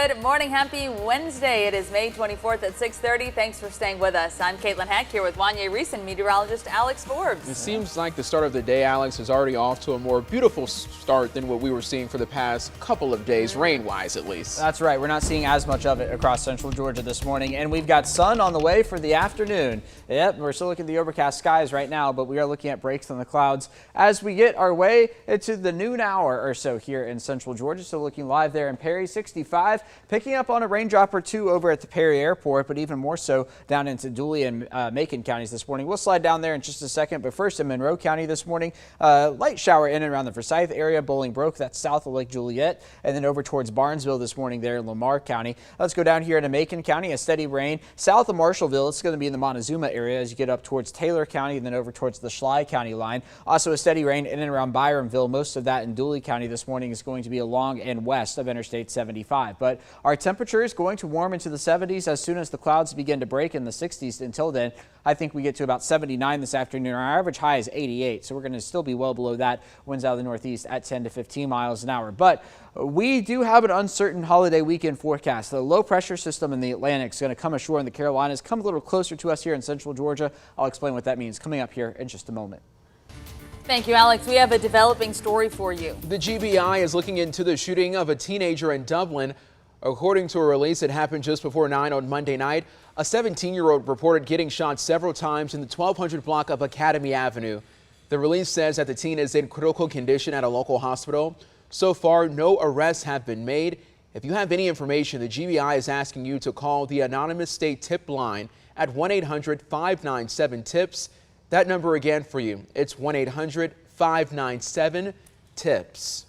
Good morning. Happy Wednesday. It is May 24th at 6:30. Thanks for staying with us. I'm Caitlin Heck here with Wanya Reese and meteorologist Alex Forbes. It seems like the start of the day, Alex, is already off to a more beautiful start than what we were seeing for the past couple of days, rain-wise at least. That's right. We're not seeing as much of it across central Georgia this morning, and we've got sun on the way for the afternoon. Yep, we're still looking at the overcast skies right now, but we are looking at breaks in the clouds as we get our way into the noon hour or so here in central Georgia. So looking live there in Perry, 65, picking up on a raindrop or two over at the Perry Airport, but even more so down into Dublin and Macon counties this morning. We'll slide down there in just a second, but first in Monroe County this morning, light shower in and around the Forsyth area, Bolingbrook, that's south of Lake Juliet, and then over towards Barnesville this morning there in Lamar County. Let's go down here into Macon County, a steady rain south of Marshallville. It's going to be in the Montezuma area as you get up towards Taylor County and then over towards the Schley County line. Also a steady rain in and around Byronville. Most of that in Dooley County this morning is going to be along and west of Interstate 75. But our temperature is going to warm into the 70s as soon as the clouds begin to break in the 60s. Until then, I think we get to about 79 this afternoon. Our average high is 88, so we're going to still be well below that. Winds out of the northeast at 10 to 15 miles an hour. But we do have an uncertain holiday weekend forecast. The low pressure system in the Atlantic is going to come ashore in the Carolinas, come a little closer to us here in central Georgia. I'll explain what that means coming up here in just a moment. Thank you, Alex. We have a developing story for you. The GBI is looking into the shooting of a teenager in Dublin. According to a release that happened just before 9 on Monday night, a 17-year-old reported getting shot several times in the 1200 block of Academy Avenue. The release says that the teen is in critical condition at a local hospital. So far, no arrests have been made. If you have any information, the GBI is asking you to call the anonymous state tip line at 1-800-597-TIPS. That number again for you, it's 1-800-597-TIPS.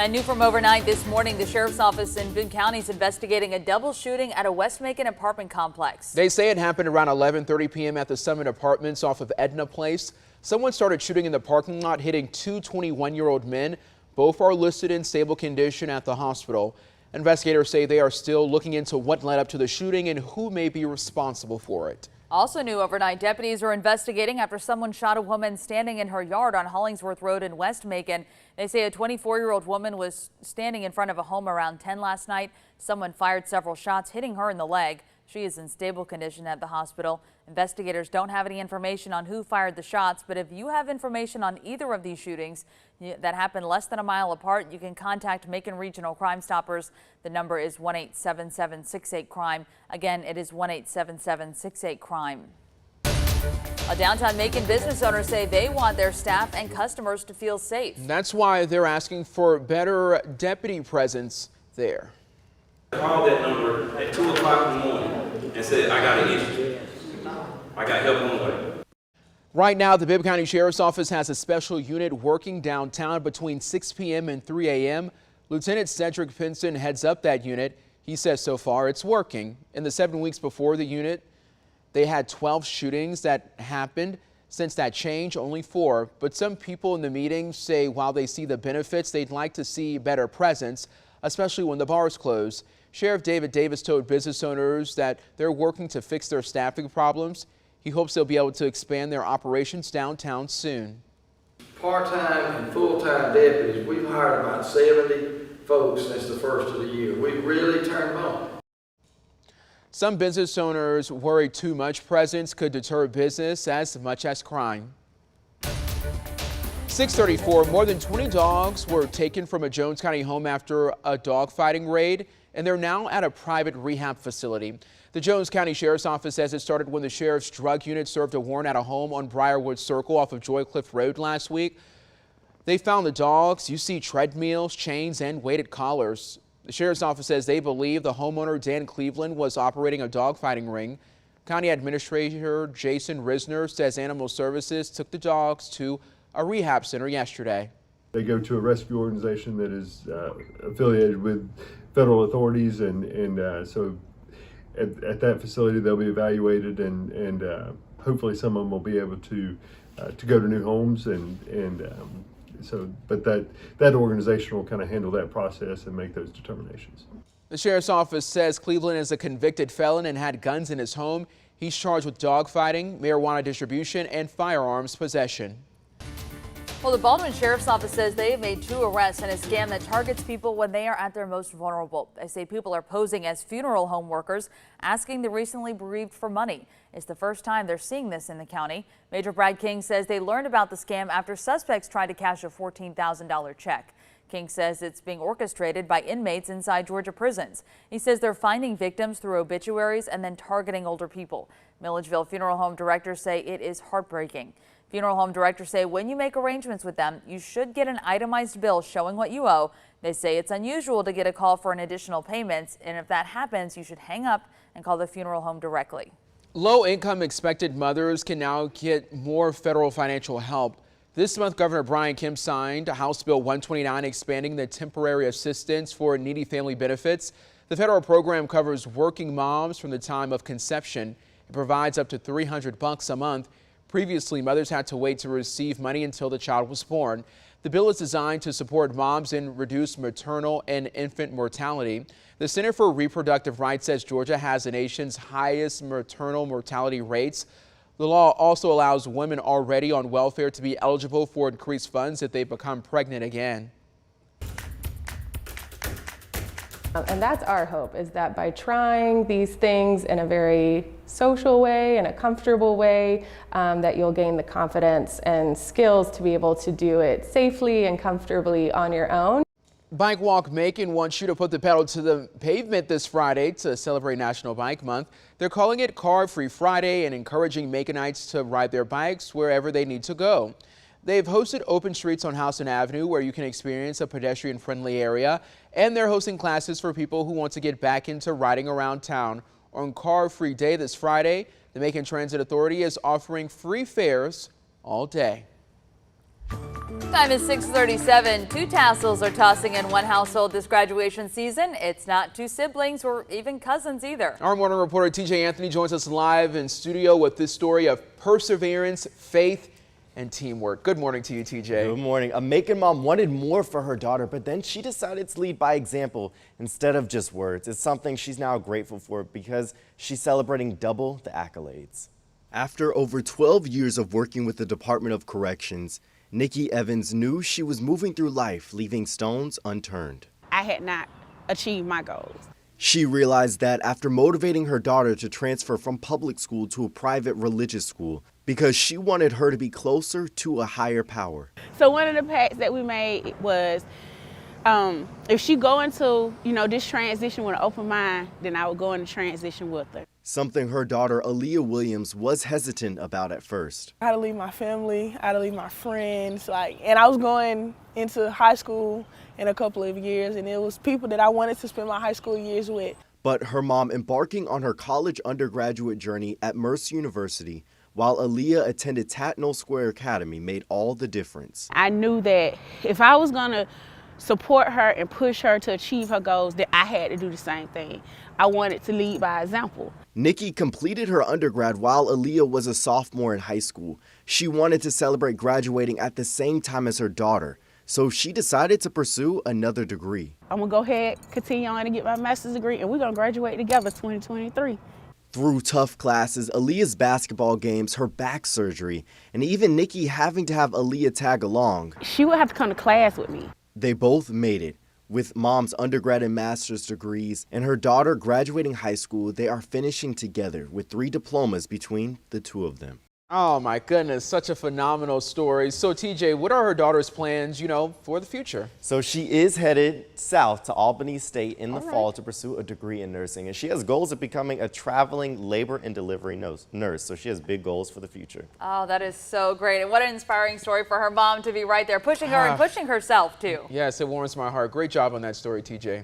New from overnight this morning, the sheriff's office in Boone County is investigating a double shooting at a West Macon apartment complex. They say it happened around 11:30 p.m. at the Summit Apartments off of Edna Place. Someone started shooting in the parking lot, hitting two 21-year-old men. Both are listed in stable condition at the hospital. Investigators say they are still looking into what led up to the shooting and who may be responsible for it. Also new overnight, deputies are investigating after someone shot a woman standing in her yard on Hollingsworth Road in West Macon. They say a 24-year-old woman was standing in front of a home around 10 last night. Someone fired several shots, hitting her in the leg. She is in stable condition at the hospital. Investigators don't have any information on who fired the shots, but if you have information on either of these shootings that happened less than a mile apart, you can contact Macon Regional Crime Stoppers. The number is 1-877-68-CRIME. Again, it is 1-877-68-CRIME. A downtown Macon business owners say they want their staff and customers to feel safe. That's why they're asking for better deputy presence there. Called that number at 2 o'clock in the morning and said, I got an issue. I got help on the way. Right now, the Bibb County Sheriff's Office has a special unit working downtown between 6 p.m. and 3 a.m. Lieutenant Cedric Pinson heads up that unit. He says so far it's working. In the 7 weeks before the unit, they had 12 shootings that happened. Since that change, only 4. But some people in the meeting say while they see the benefits, they'd like to see better presence, especially when the bars close. Sheriff David Davis told business owners that they're working to fix their staffing problems. He hopes they'll be able to expand their operations downtown soon. Part-time and full-time deputies, we've hired about 70 folks since the first of the year. We really turned them on. Some business owners worry too much presence could deter business as much as crime. 6:34, more than 20 dogs were taken from a Jones County home after a dog fighting raid, and they're now at a private rehab facility. The Jones County Sheriff's Office says it started when the sheriff's drug unit served a warrant at a home on Briarwood Circle off of Joycliff Road last week. They found the dogs. You see treadmills, chains, and weighted collars. The Sheriff's Office says they believe the homeowner, Dan Cleveland, was operating a dog fighting ring. County Administrator Jason Risner says Animal Services took the dogs to a rehab center yesterday. They go to a rescue organization that is affiliated with federal authorities, and so at that facility they'll be evaluated, and hopefully some of them will be able to go to new homes, but that organization will kind of handle that process and make those determinations. The Sheriff's Office says Cleveland is a convicted felon and had guns in his home. He's charged with dogfighting, marijuana distribution, and firearms possession. Well, the Baldwin Sheriff's Office says they have made 2 arrests in a scam that targets people when they are at their most vulnerable. They say people are posing as funeral home workers, asking the recently bereaved for money. It's the first time they're seeing this in the county. Major Brad King says they learned about the scam after suspects tried to cash a $14,000 check. King says it's being orchestrated by inmates inside Georgia prisons. He says they're finding victims through obituaries and then targeting older people. Milledgeville funeral home directors say it is heartbreaking. Funeral home directors say when you make arrangements with them, you should get an itemized bill showing what you owe. They say it's unusual to get a call for an additional payment, and if that happens, you should hang up and call the funeral home directly. Low-income expected mothers can now get more federal financial help. This month, Governor Brian Kemp signed House Bill 129 expanding the temporary assistance for needy family benefits. The federal program covers working moms from the time of conception. It provides up to $300 a month. Previously, mothers had to wait to receive money until the child was born. The bill is designed to support moms and reduce maternal and infant mortality. The Center for Reproductive Rights says Georgia has the nation's highest maternal mortality rates. The law also allows women already on welfare to be eligible for increased funds if they become pregnant again. And that's our hope, is that by trying these things in a very social way, in a comfortable way, that you'll gain the confidence and skills to be able to do it safely and comfortably on your own. Bike Walk Macon wants you to put the pedal to the pavement this Friday to celebrate National Bike Month. They're calling it Car Free Friday and encouraging Maconites to ride their bikes wherever they need to go. They've hosted open streets on Houston Avenue where you can experience a pedestrian-friendly area, and they're hosting classes for people who want to get back into riding around town. On Car Free Day this Friday, the Macon Transit Authority is offering free fares all day. Time is 6:37. 2 tassels are tossing in one household this graduation season. It's not 2 siblings or even cousins either. Our morning reporter TJ Anthony joins us live in studio with this story of perseverance, faith, and teamwork. Good morning to you, TJ. Good morning. A Macon mom wanted more for her daughter, but then she decided to lead by example instead of just words. It's something she's now grateful for because she's celebrating double the accolades. After over 12 years of working with the Department of Corrections, Nikki Evans knew she was moving through life, leaving stones unturned. I had not achieved my goals. She realized that after motivating her daughter to transfer from public school to a private religious school, because she wanted her to be closer to a higher power. So one of the pacts that we made was, if she go into, this transition with an open mind, then I would go into transition with her. Something her daughter, Aaliyah Williams, was hesitant about at first. I had to leave my family, I had to leave my friends, and I was going into high school in a couple of years, and it was people that I wanted to spend my high school years with. But her mom embarking on her college undergraduate journey at Mercer University, while Aaliyah attended Tatnall Square Academy, made all the difference. I knew that if I was gonna support her and push her to achieve her goals, that I had to do the same thing. I wanted to lead by example. Nikki completed her undergrad while Aaliyah was a sophomore in high school. She wanted to celebrate graduating at the same time as her daughter, so she decided to pursue another degree. I'm gonna go ahead, continue on and get my master's degree, and we're gonna graduate together 2023. Through tough classes, Aaliyah's basketball games, her back surgery, and even Nikki having to have Aaliyah tag along, she would have to come to class with me. They both made it. With mom's undergrad and master's degrees and her daughter graduating high school, they are finishing together with 3 diplomas between the 2 of them. Oh my goodness, such a phenomenal story. So TJ, what are her daughter's plans, for the future? So she is headed south to Albany State in the fall to pursue a degree in nursing. And she has goals of becoming a traveling labor and delivery nurse. So she has big goals for the future. Oh, that is so great. And what an inspiring story for her mom to be right there, pushing her and pushing herself too. Yes, it warms my heart. Great job on that story, TJ.